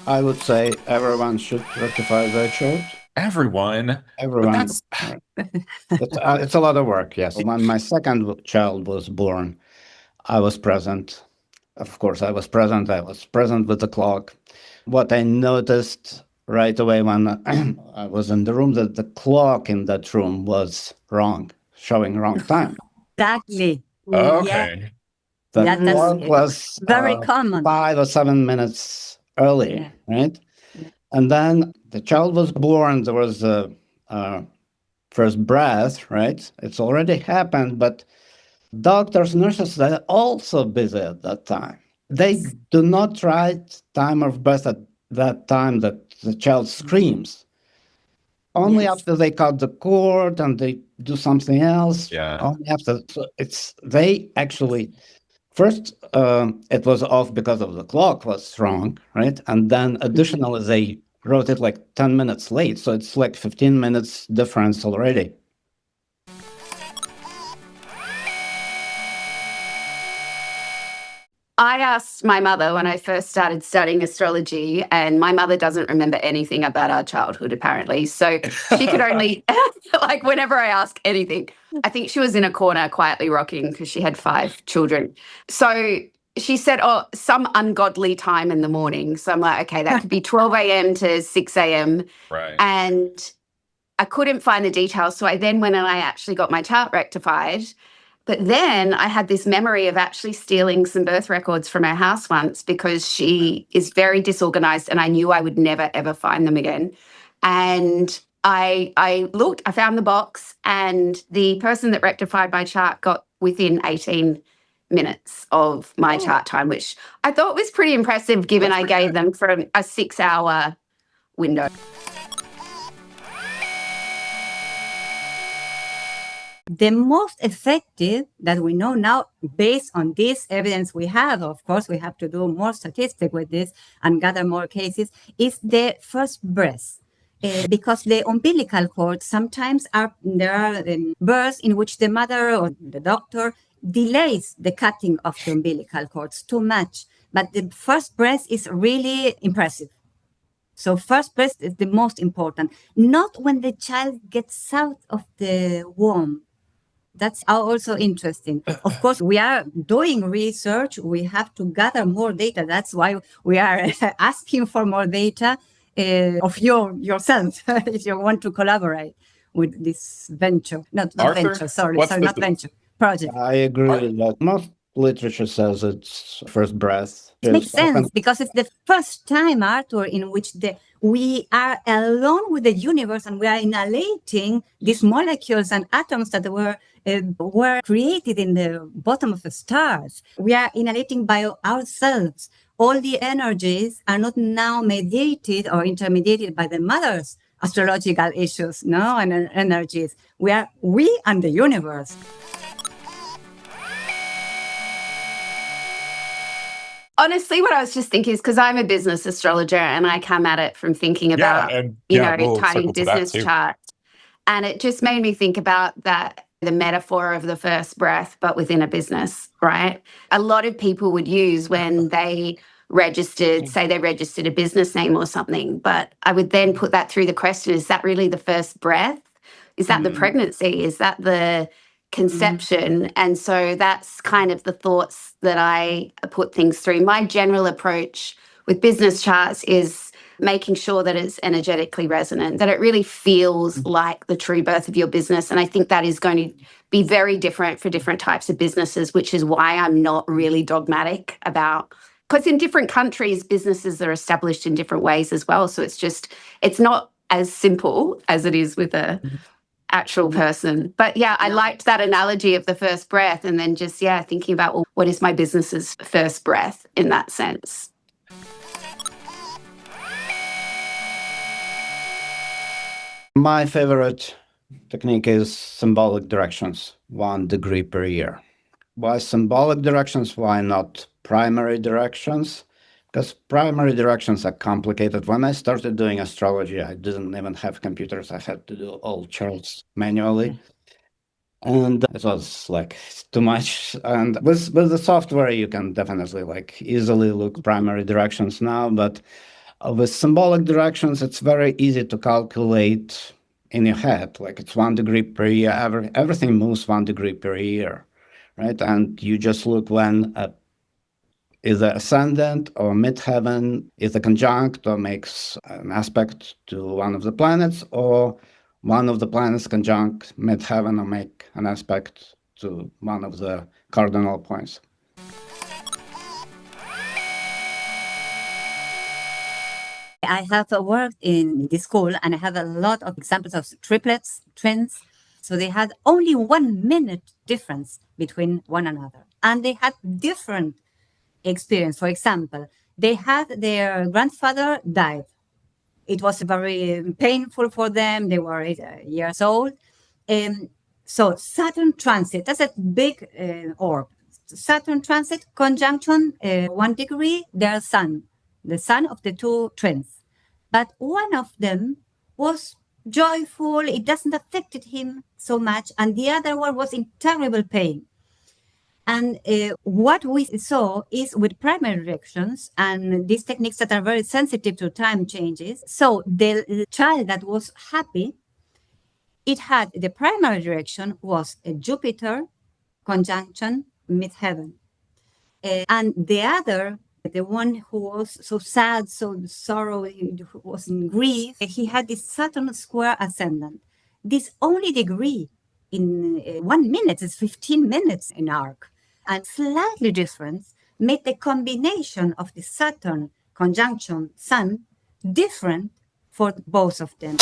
I would say everyone should rectify their child. Everyone. But Everyone. that's Right. It's a lot of work, yes. When my second child was born, I was present. Of course, I was present. I was present with the clock. What I noticed right away when I was in the room, that the clock in that room was wrong, showing wrong time. Exactly. Yeah, okay. The yeah, that's clock was very common. 5 or 7 minutes early, Yeah. right? Yeah. And then the child was born. There was a first breath, right? It's already happened, but doctors, nurses, they're also busy at that time. They do not write time of birth at that time that the child screams. Only Yes. after they cut the cord and they do something else. Yeah. Only after. So it's they actually first it was off because of the clock was wrong, right? And then additionally they wrote it like 10 minutes late, so it's like 15 minutes difference already. I asked my mother when I first started studying astrology, and my mother doesn't remember anything about our childhood, apparently. So she could only, like, whenever I ask anything, I think she was in a corner quietly rocking because she had 5 children. So she said, oh, some ungodly time in the morning. So I'm like, okay, that could be 12 a.m. to 6 a.m. Right. And I couldn't find the details. So I then went and I actually got my chart rectified. But then I had this memory of actually stealing some birth records from her house once because she is very disorganized and I knew I would never, ever find them again. And I looked, I found the box, and the person that rectified my chart got within 18 minutes of my chart time, which I thought was pretty impressive given I gave them for a 6-hour window. The most effective that we know now, based on this evidence we have, of course, we have to do more statistics with this and gather more cases, is the first breath. Because the umbilical cord sometimes there are births in which the mother or the doctor delays the cutting of the umbilical cords too much. But the first breath is really impressive. So first breath is the most important, not when the child gets out of the womb. That's also interesting. Of course, we are doing research. We have to gather more data. That's why we are asking for more data of yourself if you want to collaborate with this venture. Not Arthur, venture, sorry, what's not venture, project. I agree with that. Most literature says it's first breath. It makes sense because it's the first time, Arthur, in which we are alone with the universe and we are inhalating these molecules and atoms that were created in the bottom of the stars. We are inhalating by ourselves. All the energies are not now mediated or intermediated by the mother's astrological issues, no, and energies. We and the universe. Honestly, what I was just thinking is because I'm a business astrologer and I come at it from thinking about, we'll tiny circle to that business too. charts. And it just made me think about the metaphor of the first breath, but within a business, right? A lot of people would use when they say they registered a business name or something. But I would then put that through the question, is that really the first breath? Is that the pregnancy? Is that the conception? And so that's kind of the thoughts that I put things through. My general approach with business charts is making sure that it's energetically resonant, that it really feels like the true birth of your business. And I think that is going to be very different for different types of businesses, which is why I'm not really dogmatic about, because in different countries, businesses are established in different ways as well. So it's not as simple as it is with a actual person. But yeah, I liked that analogy of the first breath, and then just, thinking about, well, what is my business's first breath in that sense? My favorite technique is symbolic directions, 1 degree per year. Why symbolic directions? Why not primary directions? Because primary directions are complicated. When I started doing astrology, I didn't even have computers. I had to do all charts manually. And it was like too much. And with the software, you can definitely like easily look primary directions now. But With symbolic directions, it's very easy to calculate in your head, like it's 1 degree per year. Everything moves 1 degree per year, right? And you just look when either ascendant or midheaven either conjunct or makes an aspect to one of the planets, or one of the planets conjunct midheaven or make an aspect to one of the cardinal points. I have worked in the school and I have a lot of examples of triplets, twins. So they had only 1 minute difference between one another. And they had different experience. For example, they had their grandfather died. It was very painful for them. They were 8 years old. So Saturn transit, that's a big orb. Saturn transit conjunction 1 degree, their sun, the son of the two twins. But one of them was joyful, it doesn't affect him so much, and the other one was in terrible pain. And what we saw is with primary directions and these techniques that are very sensitive to time changes. So the child that was happy, it had the primary direction was a Jupiter conjunction midheaven. And the other, the one who was so sad, so sorrow, who was in grief, he had this Saturn square ascendant. This only degree in 1 minute is 15 minutes in arc. And slightly different made the combination of the Saturn conjunction Sun different for both of them.